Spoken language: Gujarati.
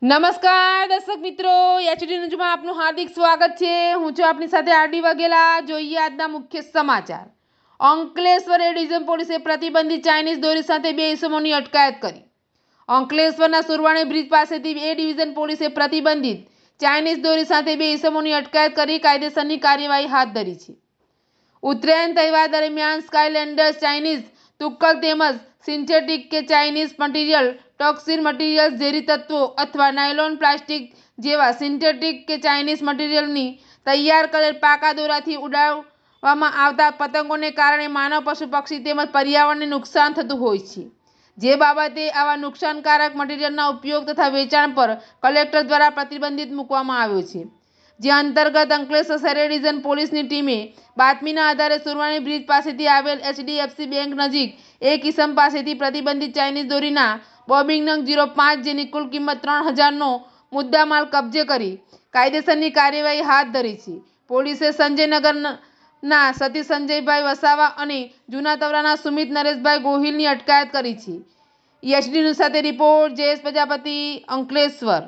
નમસ્કાર દર્શક મિત્રો, એચડી ન્યૂઝમાં આપનું હાર્દિક સ્વાગત છે। હું છું આપની સાથે આરડી વાઘેલા। જોઈએ આજના મુખ્ય સમાચાર। અંકલેશ્વર એ ડિવિઝન પોલીસે પ્રતિબંધિત ચાઇનીઝ દોરી સાથે 2 ઇસમોની અટકાયત કરી। અંકલેશ્વરના સુરવાણી બ્રિજ પાસેથી એ ડિવિઝન પોલીસે પ્રતિબંધિત ચાઇનીઝ દોરી સાથે 2 ઇસમોની અટકાયત કરી કાયદેસરની કાર્યવાહી હાથ ધરી છે। ઉત્તરાયણ તહેવાર દરમિયાન સ્કાયલેન્ડર્સ ચાઇનીઝ તુક્કલ તેમજ સિન્થેટિક કે ચાઇનીઝ મટીરિયલ, ટોક્સિન મટીરિયલ્સ, ઝેરી તત્વો અથવા નાયલોન, પ્લાસ્ટિક જેવા સિન્થેટિક કે ચાઇનીઝ મટીરિયલની તૈયાર કરેલ પાકા દોરાથી ઉડાડવામાં આવતા પતંગોને કારણે માનવ, પશુ પક્ષી તેમજ પર્યાવરણને નુકસાન થતું હોય છે। જે બાબતે આવા નુકસાનકારક મટીરિયલના ઉપયોગ તથા વેચાણ પર કલેક્ટર દ્વારા પ્રતિબંધિત મૂકવામાં આવ્યો છે। જે અંતર્ગત અંકલેશ્વર શહેર ડિવિઝન પોલીસની ટીમે બાતમીના આધારે સુરવાણી બ્રિજ પાસેથી આવેલ HDFC બેંક નજીક એક ઇસમ પાસેથી પ્રતિબંધિત ચાઇનીઝ દોરીના બોબિંગ નંગ 05 જેની કુલ કિંમત 3000નો મુદ્દામાલ કબજે કરી કાયદેસરની કાર્યવાહી હાથ ધરી છે। પોલીસે સંજયનગરના સતીશ સંજયભાઈ વસાવા અને જૂના તવરાના સુમિત નરેશભાઈ ગોહિલની અટકાયત કરી છે। એચડી ન્યૂઝ સાથે રિપોર્ટ જયેશ પ્રજાપતિ, અંકલેશ્વર।